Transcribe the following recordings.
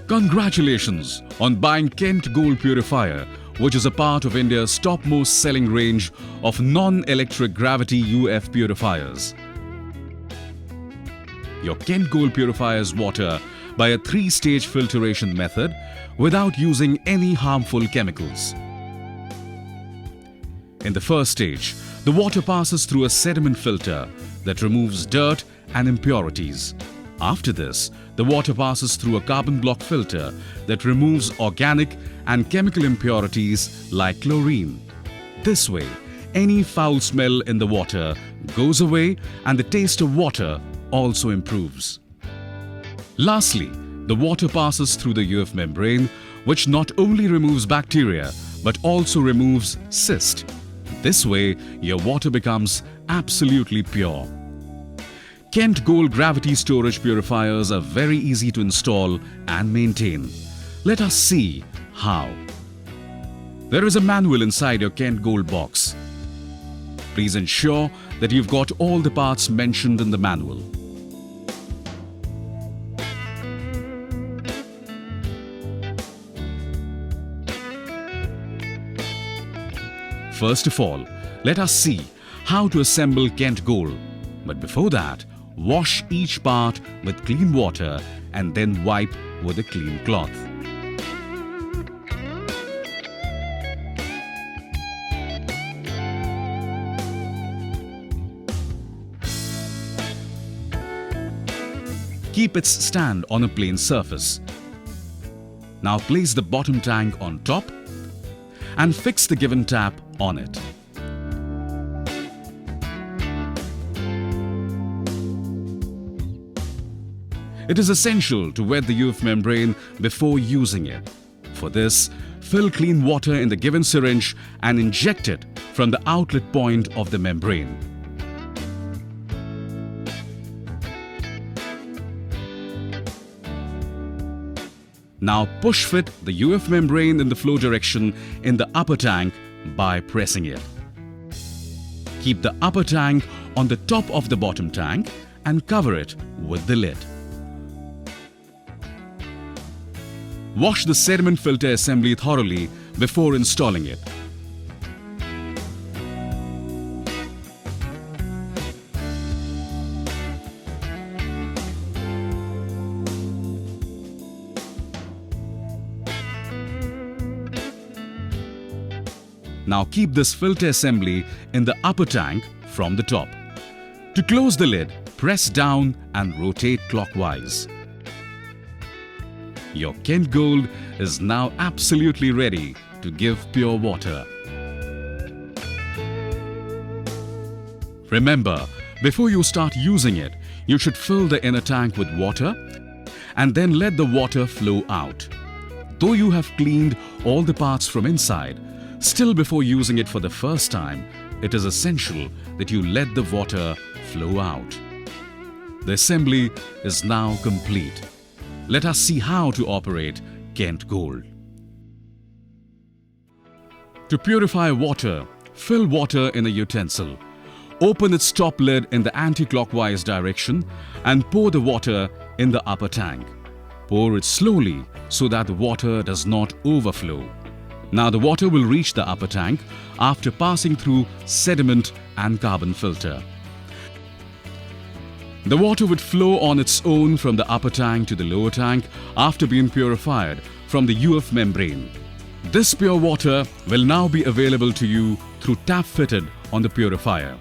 Congratulations on buying Kent Gold Purifier, which is a part of India's topmost selling range of non-electric gravity UF purifiers. Your Kent Gold purifies water by a 3-stage filtration method without using any harmful chemicals. In the first stage, the water passes through a sediment filter that removes dirt and impurities. After this, the water passes through a carbon block filter that removes organic and chemical impurities like chlorine. This way, any foul smell in the water goes away and the taste of water also improves. Lastly, the water passes through the UF membrane, which not only removes bacteria but also removes cyst. This way, your water becomes absolutely pure. Kent Gold Gravity Storage Purifiers are very easy to install and maintain. Let us see how. There is a manual inside your Kent Gold box. Please ensure that you've got all the parts mentioned in the manual. First of all, let us see how to assemble Kent Gold. But before that, wash each part with clean water and then wipe with a clean cloth. Keep its stand on a plain surface. Now place the bottom tank on top and fix the given tap on it. It is essential to wet the UF membrane before using it. For this, fill clean water in the given syringe and inject it from the outlet point of the membrane. Now push fit the UF membrane in the flow direction in the upper tank by pressing it. Keep the upper tank on the top of the bottom tank and cover it with the lid. Wash the sediment filter assembly thoroughly before installing it. Now keep this filter assembly in the upper tank from the top. To close the lid, press down and rotate clockwise. Your Kent Gold is now absolutely ready to give pure water. Remember, before you start using it, you should fill the inner tank with water and then let the water flow out. Though you have cleaned all the parts from inside, still before using it for the first time, it is essential that you let the water flow out. The assembly is now complete. Let us see how to operate Kent Gold. To purify water, fill water in a utensil. Open its top lid in the anti-clockwise direction and pour the water in the upper tank. Pour it slowly so that the water does not overflow. Now the water will reach the upper tank after passing through sediment and carbon filter. The water would flow on its own from the upper tank to the lower tank after being purified from the UF membrane. This pure water will now be available to you through tap fitted on the purifier.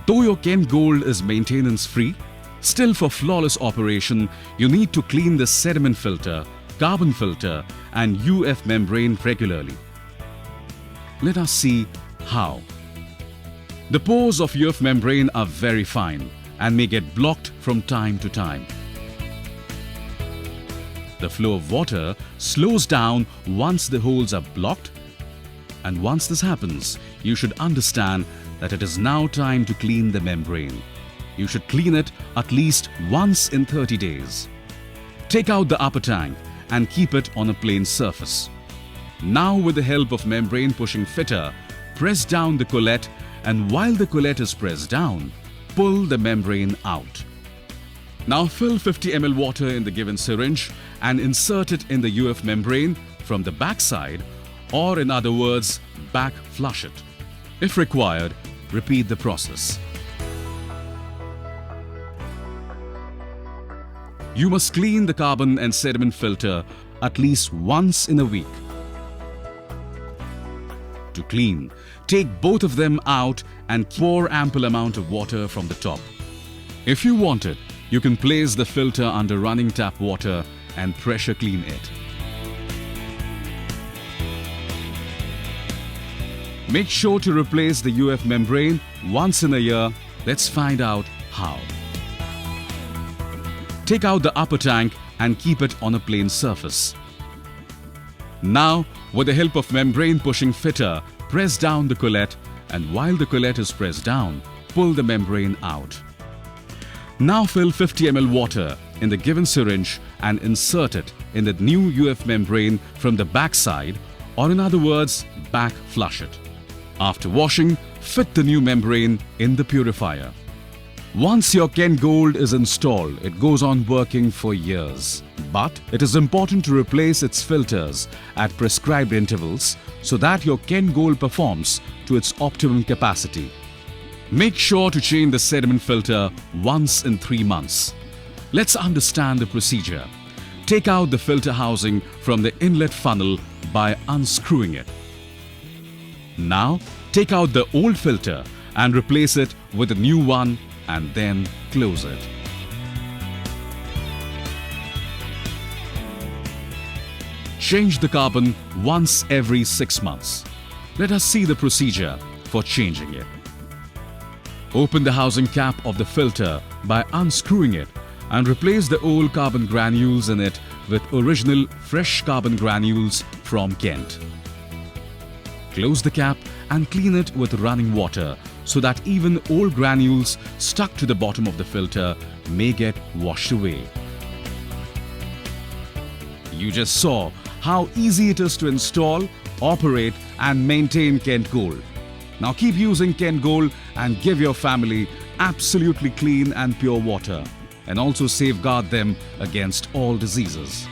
Though your Kent Gold is maintenance-free, still for flawless operation, you need to clean the sediment filter, carbon filter and UF membrane regularly. Let us see how. The pores of UF membrane are very fine and may get blocked from time to time. The flow of water slows down once the holes are blocked, and once this happens, you should understand that it is now time to clean the membrane. You should clean it at least once in 30 days. Take out the upper tank and keep it on a plain surface. Now with the help of membrane pushing fitter, press down the collet, and while the collet is pressed down, pull the membrane out. Now fill 50 ml water in the given syringe and insert it in the UF membrane from the back side, or in other words, back flush it. If required, repeat the process. You must clean the carbon and sediment filter at least once in a week. To clean, take both of them out and pour ample amount of water from the top. If you want it, you can place the filter under running tap water and pressure clean it. Make sure to replace the UF membrane once in a year. Let's find out how. Take out the upper tank and keep it on a plain surface. Now, with the help of membrane pushing fitter, press down the collet, and while the collet is pressed down, pull the membrane out. Now fill 50 ml water in the given syringe and insert it in the new UF membrane from the back side, or in other words, back flush it. After washing, fit the new membrane in the purifier. Once your Ken Gold is installed, it goes on working for years. But it is important to replace its filters at prescribed intervals so that your Ken Gold performs to its optimum capacity. Make sure to change the sediment filter once in 3 months. Let's understand the procedure. Take out the filter housing from the inlet funnel by unscrewing it. Now, take out the old filter and replace it with a new one, and then close it. Change the carbon once every 6 months. Let us see the procedure for changing it. Open the housing cap of the filter by unscrewing it and replace the old carbon granules in it with original fresh carbon granules from Kent. Close the cap and clean it with running water so that even old granules stuck to the bottom of the filter may get washed away. You just saw how easy it is to install, operate and maintain Kent Gold. Now keep using Kent Gold and give your family absolutely clean and pure water, and also safeguard them against all diseases.